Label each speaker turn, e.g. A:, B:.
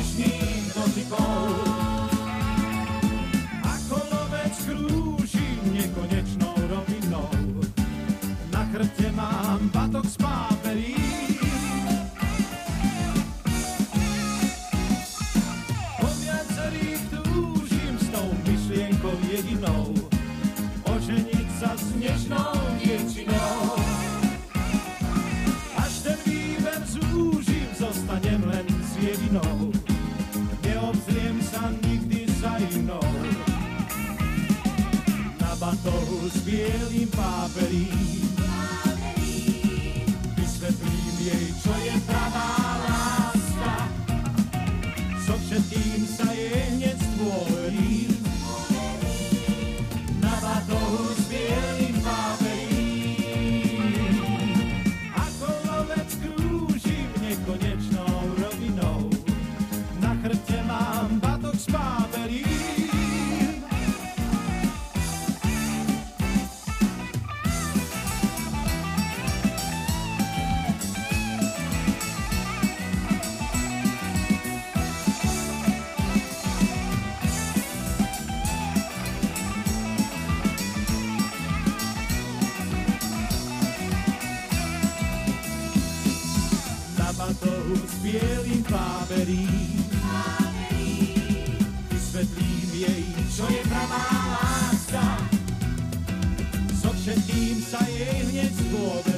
A: nežných dotykov. Ako lovec krúžim nekonečnou rovinou, na chrbte mám batok z páperí. Po viacerých túžim s tou myšlienkou jedinou, oženiť sa s nežnou dievčinou. Až ten výber zúžim, zostanem len s jedinou, neobzriem sa nikdy za inou. Na batohu s bielým páperím vysvetlím jej, čo je pravá láska. So všetkým sa jej hneď zdôverím. Na batohu s bielým páperím, ako lovec krúžim nekonečnou rovinou, na chrbte mám batok z páperí. Na batohu s bielým páperím vysvetlím jej, čo je pravá láska. So všetkým sa jej hneď zdôverím.